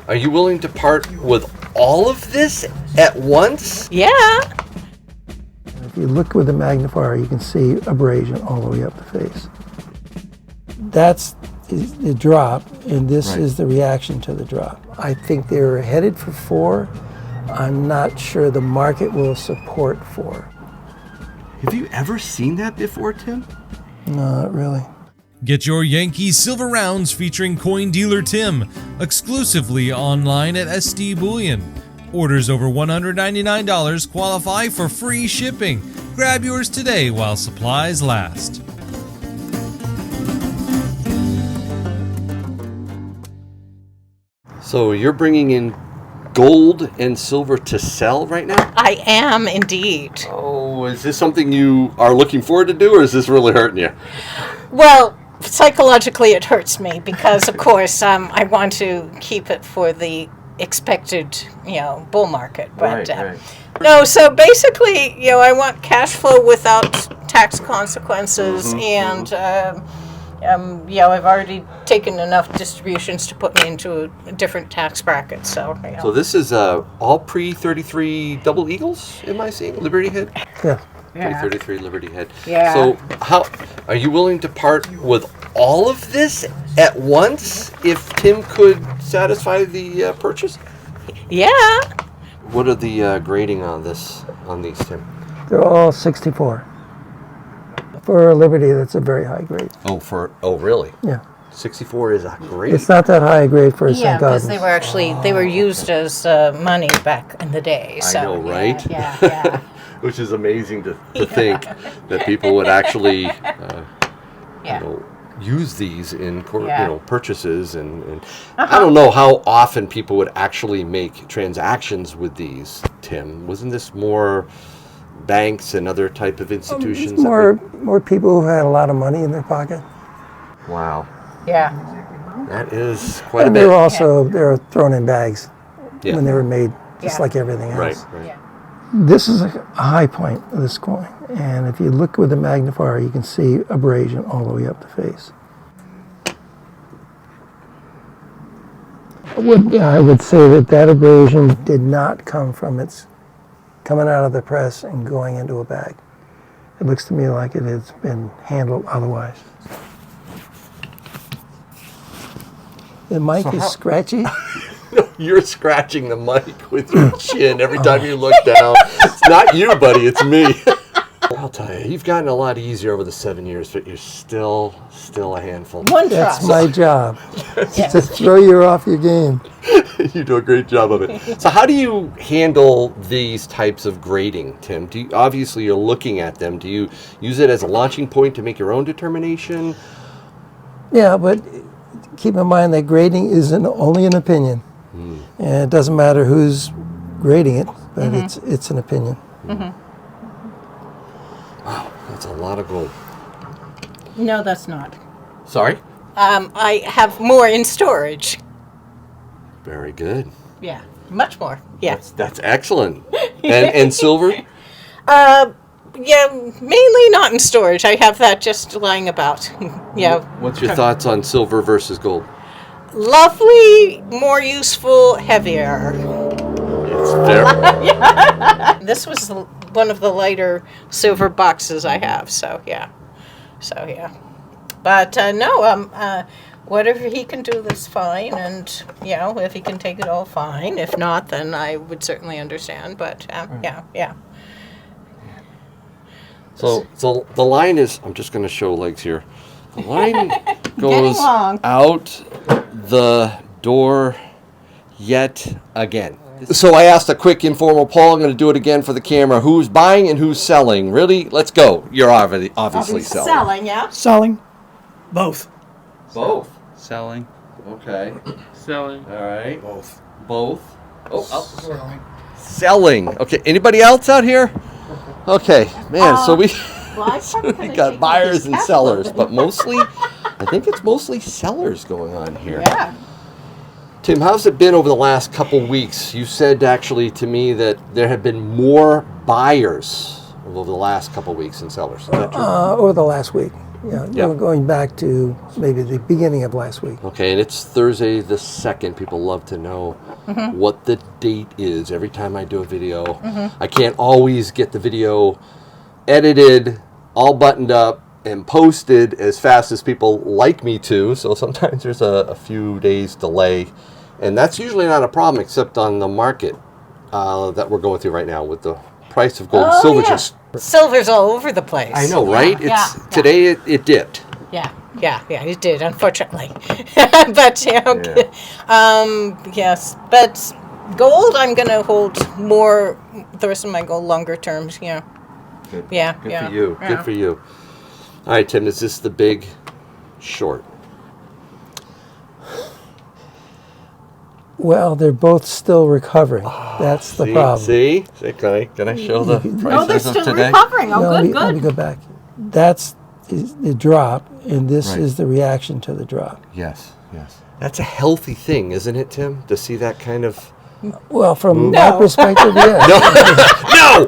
Are you willing to part with all of this at once? Yeah. If you look with the magnifier, you can see abrasion all the way up the face. That's the drop, and this is the reaction to the drop. I think they're headed for 4. I'm not sure the market will support 4. Have you ever seen that before, Tim? No, not really. Get your Yankees Silver Rounds featuring coin dealer Tim exclusively online at SD Bullion. Orders over $199 qualify for free shipping. Grab yours today while supplies last. So you're bringing in gold and silver to sell right now? I am indeed. Oh, is this something you are looking forward to do, or is this really hurting you? Well, psychologically it hurts me because, of course, I want to keep it for the expected, bull market. But Right. no, so basically, I want cash flow without tax consequences, and I've already taken enough distributions to put me into a different tax bracket. So, So this is all pre-33 double eagles, am I seeing? Liberty Head? Yeah. Pre-33 Liberty Head. Yeah. So how are you willing to part with all of this at once if Tim could satisfy the purchase? yeah. What are the grading on these, Tim? They're all 64. For Liberty, that's a very high grade. Oh, really? Yeah. 64 is a grade. It's not that high a grade for a Yeah, St. because Gaudens. they were used as money back in the day. So, I know, right? Yeah. Which is amazing to think that people would actually use these in purchases and I don't know how often people would actually make transactions with these, Tim. Wasn't this more banks and other type of institutions? More people who had a lot of money in their pocket. Wow. Yeah. That is quite a And bit. they were thrown in bags Yeah. when they were made, just Yeah. like everything else. Right. Yeah. This is a high point of this coin, and if you look with the magnifier, you can see abrasion all the way up the face. I would say that abrasion did not come from its coming out of the press and going into a bag. It looks to me like it has been handled otherwise. The mic is scratchy. You're scratching the mic with your chin every time you look down. It's not you, buddy. It's me. I'll tell you, you've gotten a lot easier over the 7 years, but you're still a handful. One That's trust. my job, Yes. to throw you off your game. You do a great job of it. So how do you handle these types of grading, Tim? Obviously, you're looking at them. Do you use it as a launching point to make your own determination? Yeah, but keep in mind that grading is only an opinion. And it doesn't matter who's grading it, but it's an opinion. Wow, that's a lot of gold. No, that's not. Sorry? I have more in storage. Very good. Yeah, much more. Yeah. That's excellent. And silver? Yeah, mainly not in storage. I have that just lying about. Yeah. What's your thoughts on silver versus gold? Lovely, more useful, heavier. It's fair. This was one of the lighter silver boxes I have, so yeah. But no, whatever he can do, that's fine, and if he can take it all, fine. If not, then I would certainly understand. But yeah. So the line is, I'm just going to show legs here. The line goes long. out the door yet again. So I asked a quick informal poll. I'm going to do it again for the camera. Who's buying and who's selling? Really? Let's go. You're obviously selling. Selling, yeah. Selling. Both. Both. Selling. Okay. Selling. All right. Both. Both. Oh, selling. Okay. Anybody else out here? Okay, man. So we got buyers and sellers, but mostly, I think it's mostly sellers going on here. Yeah. Tim, how's it been over the last couple weeks? You said actually to me that there have been more buyers over the last couple weeks than sellers. Is that true? Over the last week. Yeah, Yeah. we're going back to maybe the beginning of last week. Okay, and it's Thursday the 2nd. People love to know what the date is every time I do a video. I can't always get the video edited, all buttoned up, and posted as fast as people like me to. So sometimes there's a few days delay. And that's usually not a problem except on the market that we're going through right now with the price of gold and silver. Just Silver's all over the place. I know, right? Yeah, It's today it dipped. Yeah, it did, unfortunately. But, yes. But gold, I'm going to hold more, the rest of my gold longer terms, Good. Yeah. Good for you. Good for you. All right, Tim, is this the big short? Well, they're both still recovering. That's the problem. See? Can I show the prices of today? recovering. No, let me go back. That's the drop, and this is the reaction to the drop. Yes. That's a healthy thing, isn't it, Tim? To see that kind of... Well, from my perspective, yes. No!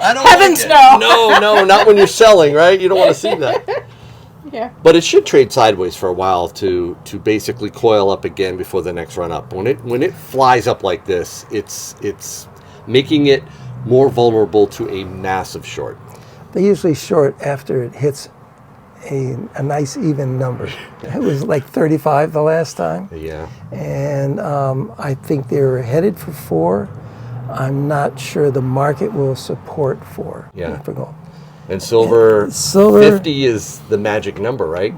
I don't Heavens, like it. no. No, not when you're selling, right? You don't want to see that. Yeah. But it should trade sideways for a while to basically coil up again before the next run up. When it flies up like this, it's making it more vulnerable to a massive short. They usually short after it hits a nice even number. It was like 35 the last time. Yeah. And I think they were headed for 4. I'm not sure the market will support 4 for gold. And silver 50 is the magic number, right?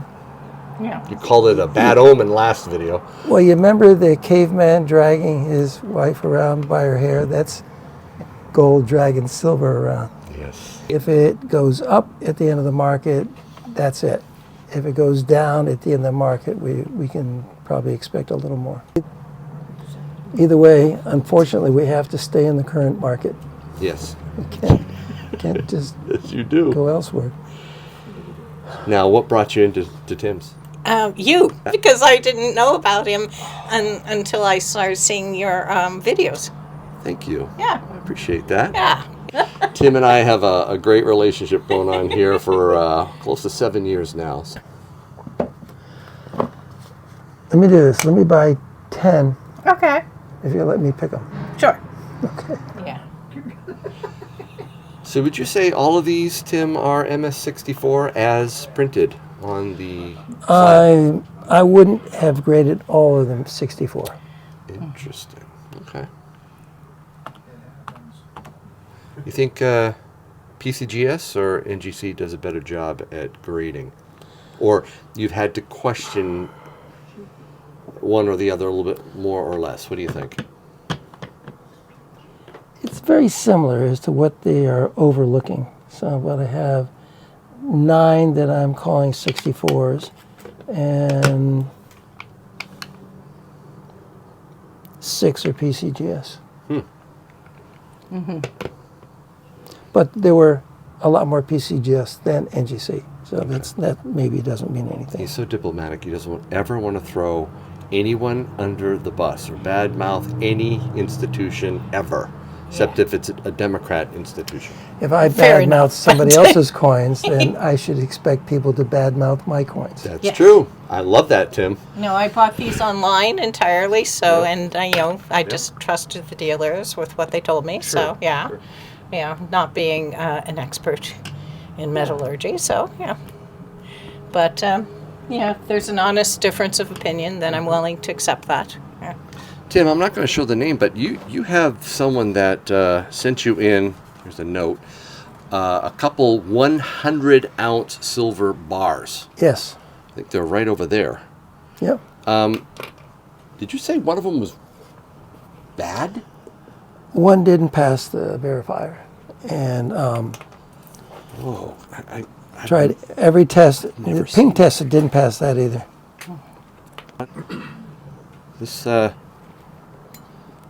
Yeah. You called it a bad omen last video. Well, you remember the caveman dragging his wife around by her hair? That's gold dragging silver around. Yes. If it goes up at the end of the market, that's it. If it goes down at the end of the market, we can probably expect a little more. Either way, unfortunately, we have to stay in the current market. Yes. We can't just Yes, you do. go elsewhere. Now, what brought you into Tim's? Because I didn't know about him until I started seeing your videos. Thank you. Yeah. I appreciate that. Yeah. Tim and I have a great relationship going on here for close to 7 years now. Let me do this. Let me buy 10 Okay. if you let me pick them. Sure. Okay. Yeah. So would you say all of these, Tim, are MS64 as printed on the side? I wouldn't have graded all of them 64. Interesting. Okay. You think PCGS or NGC does a better job at grading? Or you've had to question one or the other a little bit more or less? What do you think? It's very similar as to what they are overlooking. So what I have 9 that I'm calling 64s and 6 are PCGS. But there were a lot more PCGS than NGC. So that maybe doesn't mean anything. He's so diplomatic. He doesn't ever want to throw anyone under the bus or badmouth any institution ever, except if it's a Democrat institution. If I Fair badmouth enough. somebody else's coins, then I should expect people to badmouth my coins. That's Yes. true. I love that, Tim. No, I bought these online entirely, so, and I just trusted the dealers with what they told me, so, yeah. Sure. Yeah, not being an expert in metallurgy, so, yeah. But, if there's an honest difference of opinion, then I'm willing to accept that. Yeah. Tim, I'm not going to show the name, but you have someone that sent you in, here's a note, a couple 100-ounce silver bars. Yes. I think they're right over there. Yep. Did you say one of them was bad? One didn't pass the verifier. And Whoa. I tried every test. Never The seen ping test, it didn't pass that either. This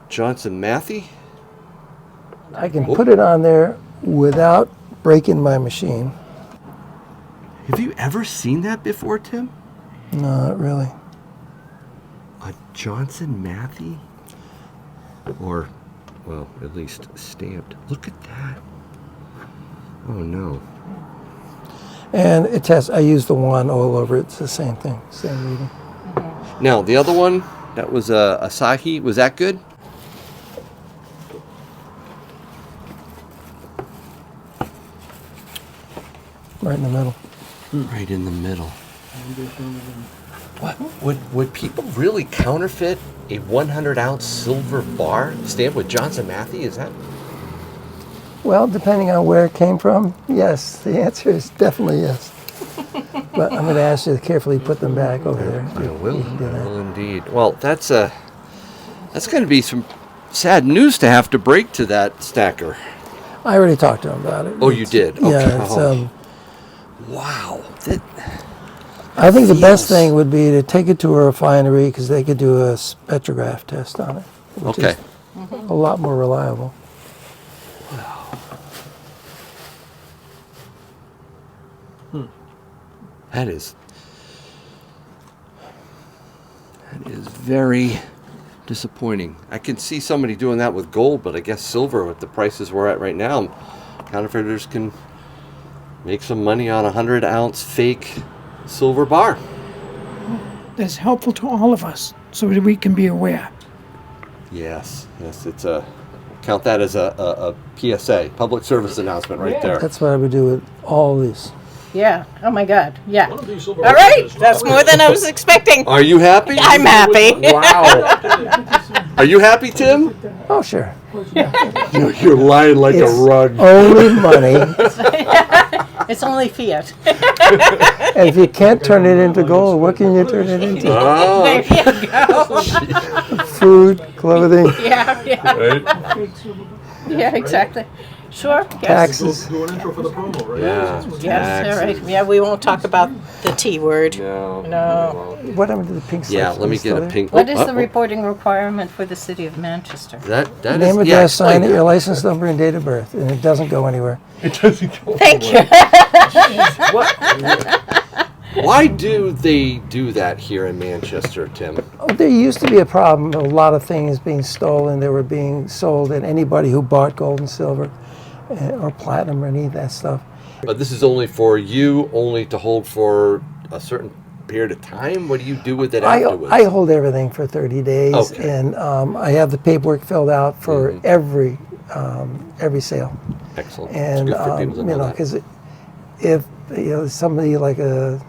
Johnson Matthey? I can put it on there without breaking my machine. Have you ever seen that before, Tim? No, not really. A Johnson Matthey? Or, well, at least stamped. Look at that. Oh, no. And it tests. I use the one all over. It's the same thing, same reading. Now, the other one, that was Asahi. Was that good? Right in the middle. Right in the middle. What would people really counterfeit a 100-ounce silver bar? Stand with Johnson Matthey? Is that? Well, depending on where it came from, yes. The answer is definitely yes. But I'm going to ask you to carefully put them back over there. I will. You can do I that. will indeed. Well, that's going to be some sad news to have to break to that stacker. I already talked to him about it. Oh, you did? Okay. Yeah. It's, Wow. I think the best feels- thing would be to take it to a refinery because they could do a spectrograph test on it, which Okay. is a lot more reliable. That is very disappointing. I can see somebody doing that with gold, but I guess silver, with the prices we're at right now, counterfeiters can make some money on a 100-ounce fake silver bar. That's helpful to all of us so that we can be aware. Yes, it's count that as a PSA, public service announcement right there. That's what I would do with all this. Yeah. Oh my God. Yeah. All right. That's more than I was expecting. Are you happy? I'm happy. Wow. Are you happy, Tim? Oh, sure. You're lying like It's a rug. only money, It's only fiat. and if you can't turn it into gold, what can you turn it into? Oh, There you go. Food, clothing, Yeah. Yeah. right? Yeah. Exactly. Sure. Yes. taxes. Do an intro for the promo, right? Yeah. Yes. All right. Yeah. We won't talk about the T word. No. No. What happened to the pink slips? Yeah, Are let me they get still a there? pink. What is oh, the oh. reporting requirement for the city of Manchester? That is Name, yeah, address, sign explain it, your that. license number, and date of birth, and it doesn't go anywhere. Thank you. Why do they do that here in Manchester, Tim? Oh, there used to be a problem of a lot of things being stolen. They were being sold, and anybody who bought gold and silver or platinum or any of that stuff. But this is only for you, only to hold for a certain period of time? What do you do with it afterwards? I hold everything for 30 days, Okay. and I have the paperwork filled out for every sale. Excellent. And it's good for people to know that. because if somebody like the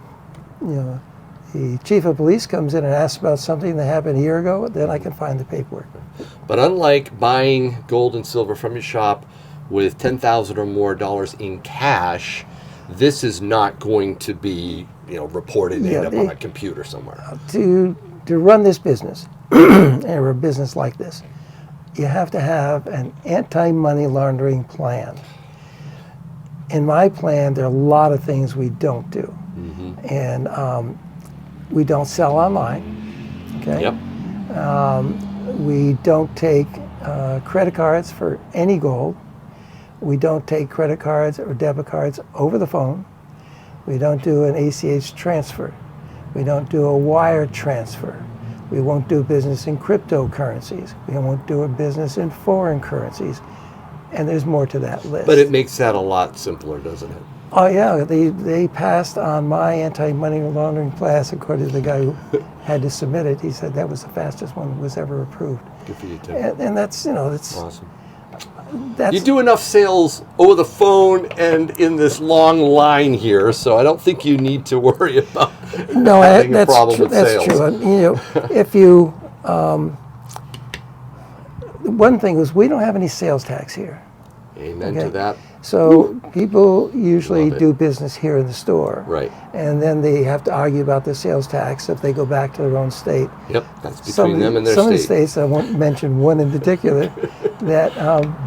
chief of police comes in and asks about something that happened a year ago, then I can find the paperwork. But unlike buying gold and silver from your shop with $10,000 or more in cash, this is not going to be reported and end up on a computer somewhere. To run this business, or a business like this, you have to have an anti-money laundering plan. In my plan, there are a lot of things we don't do. And we don't sell online, okay? Yep. We don't take credit cards for any gold. We don't take credit cards or debit cards over the phone. We don't do an ACH transfer. We don't do a wire transfer. We won't do business in cryptocurrencies. We won't do a business in foreign currencies. And there's more to that list. But it makes that a lot simpler, doesn't it? Oh yeah, they passed on my anti-money laundering class according to the guy who had to submit it. He said that was the fastest one that was ever approved. Good for you, Tim. And that's, that's Awesome. that's You do enough sales over the phone and in this long line here, so I don't think you need to worry about no, having a that's problem true. with That's sales. true. And, if you one thing is we don't have any sales tax here. Amen Okay. to that. So people usually Love it. do business here in the store. Right. And then they have to argue about the sales tax if they go back to their own state. Yep, that's between them and their some of the state. states, I won't mention one in particular, that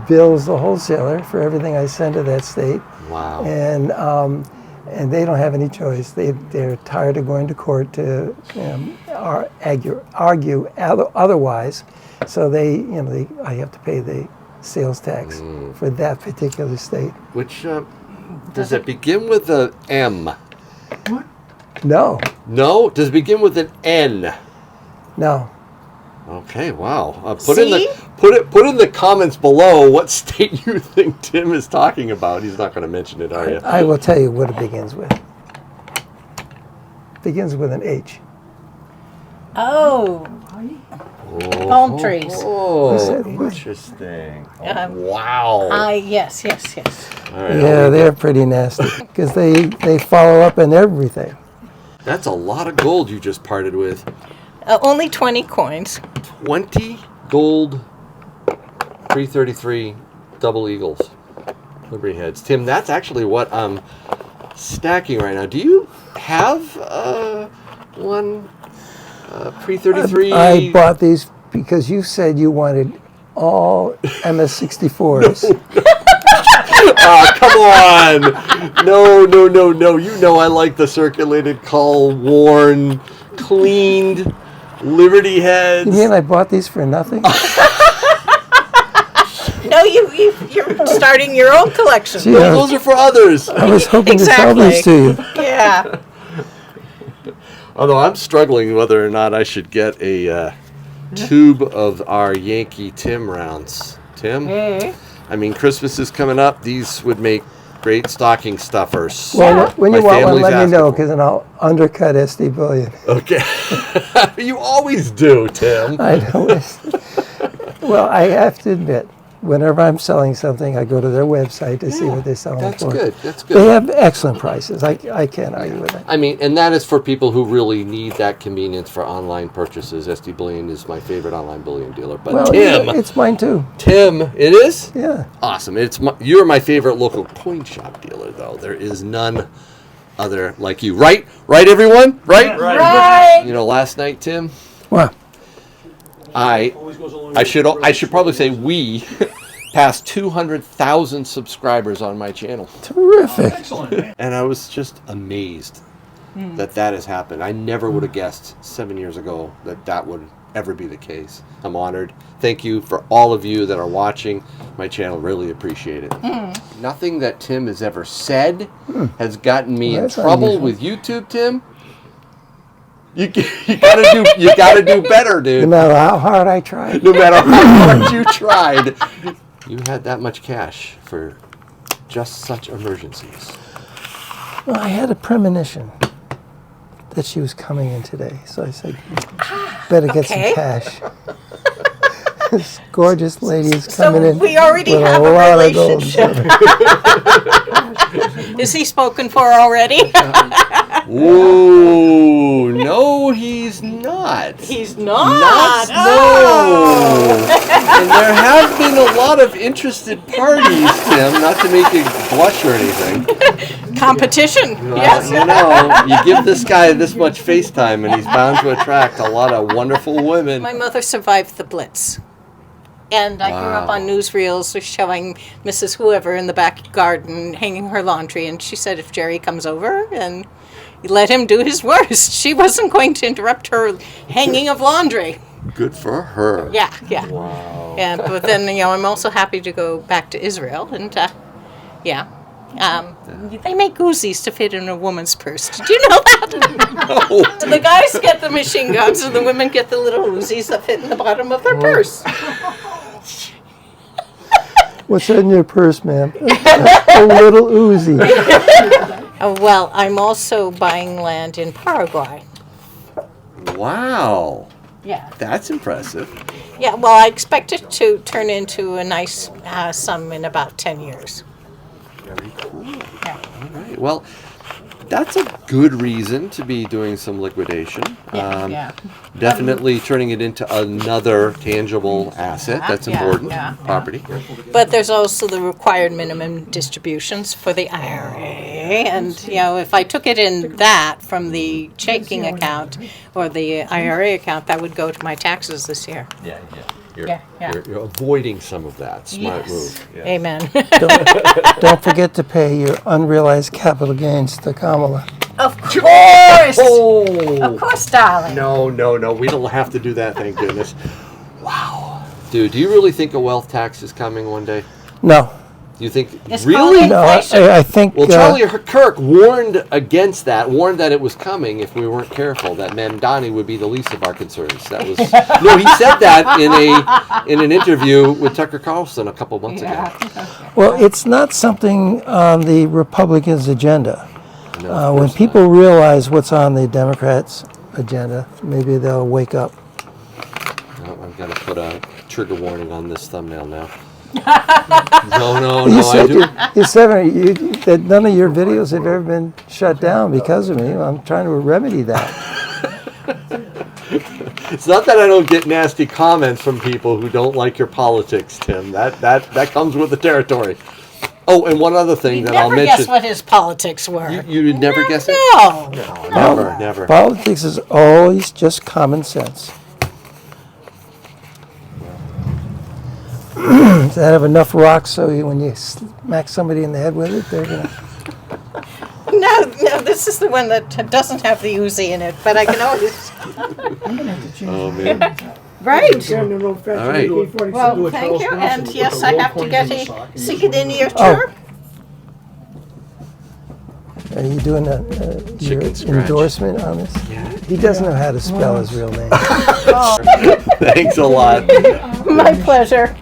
bills the wholesaler for everything I send to that state. Wow. And they don't have any choice. They're tired of going to court to argue otherwise. So I have to pay the sales tax for that particular state. Which, does it begin with an M? No, No? Does it begin with an N? no. Okay, wow. Put in the comments below what state you think Tim is talking about. He's not going to mention it, are you? I will tell you what it begins with. begins with an H. Oh, palm trees. Oh, Listen. interesting. Um, Wow. Yes. All right, Yeah, they're pretty nasty because they follow up in everything. That's a lot of gold you just parted with. Only 20 coins. 20 gold 333 double eagles. Liberty heads. Tim, that's actually what I'm stacking right now. Do you have one pre-33? I bought these because you said you wanted all MS64s. Come on. No. You know I like the circulated call, worn, cleaned Liberty heads. You mean I bought these for nothing? No, you're starting your own collection. Gee, I Those are for others. was hoping to sell these to you. Yeah. Although I'm struggling whether or not I should get a tube of our Yankee Tim rounds. Tim? I mean, Christmas is coming up. These would make great stocking stuffers. Well, when you My want one, family's let me asking know for because then I'll undercut SD Bullion. Okay. You always do, Tim. I know. Well, I have to admit, whenever I'm selling something, I go to their website to see what they're selling That's for. good. That's They good. have excellent prices. I can't argue with that. I mean, and that is for people who really need that convenience for online purchases. SD Bullion is my favorite online bullion dealer. But Well, Tim, it's mine too. Tim, it is? Yeah. Awesome. You're my favorite local coin shop dealer, though. There is none other like you. Right, everyone? Right. You know, last night, Tim, Well, I should probably say we passed 200,000 subscribers on my channel, terrific. and I was just amazed that has happened. I never would have guessed 7 years ago that would ever be the case. I'm honored. Thank you for all of you that are watching my channel. Really appreciate it. Nothing that Tim has ever said has gotten me in That's trouble unusual. with YouTube, Tim. You gotta do better, dude. No matter how hard I tried. No matter how hard you tried, you had that much cash for just such emergencies. Well, I had a premonition that she was coming in today, so I said, better get Okay. some cash. This gorgeous lady is coming in. we already with have a lot of gold. relationship. Is he spoken for already? Ooh, no, he's not. He's not. No. And there have been a lot of interested parties, Tim, not to make you blush or anything. Competition. Well, Yes. you know, you give this guy this much FaceTime and he's bound to attract a lot of wonderful women. My mother survived the Blitz. And I grew up Wow. on newsreels showing Mrs. Whoever in the back garden hanging her laundry. And she said if Jerry comes over and let him do his worst, she wasn't going to interrupt her hanging of laundry. Good for her. Yeah. Wow. And but then I'm also happy to go back to Israel and they make Uzis to fit in a woman's purse. Did you know that? Oh, So the guys get the machine guns and the women get the little Uzis that fit in the bottom of their purse. What's in your purse, ma'am? A little Uzi. Well, I'm also buying land in Paraguay. wow. Yeah. That's impressive. Yeah, well, I expect it to turn into a nice sum in about 10 years. Very cool. Yeah. All right. Well, that's a good reason to be doing some liquidation. Yeah. Definitely turning it into another tangible asset. That's important. Property. But there's also the required minimum distributions for the IRA. And, if I took it in that from the checking account or the IRA account, that would go to my taxes this year. Yeah. Yeah. You're avoiding some of that. Smart move. Yeah. Amen. Don't forget to pay your unrealized capital gains to Kamala. Of course! Oh. Of course, darling. No. We don't have to do that, thank goodness. Wow. Dude, do you really think a wealth tax is coming one day? No. Do you think It's really? called No, inflation. I think... Well, Charlie Kirk warned against that, warned that it was coming if we weren't careful, that Mamdani would be the least of our concerns. That was no, he said that in an interview with Tucker Carlson a couple months ago. Well, it's not something on the Republicans' agenda. I know, of When course people realize what's on the Democrats' agenda, maybe they'll wake up. not. No, I've got to put a trigger warning on this thumbnail now. No, You I said do. you said that none of your videos have ever been shut down because of me. I'm trying to remedy that. It's not that I don't get nasty comments from people who don't like your politics, Tim. That comes with the territory. Oh, and one other thing that I'll Never mention. guess what his politics were. You'd never guess it? No. Never. Politics is always just common sense. Does that have enough rocks so when you smack somebody in the head with it, they're gonna... No, this is the one that doesn't have the Uzi in it, but I can always. Oh, man. Right. All right. Well, thank you, and yes, I have to get a secret in your Oh. tour. Are you doing your Chicken scratch. endorsement on this? Yeah. He doesn't know how to spell his real name. Thanks a lot. My pleasure.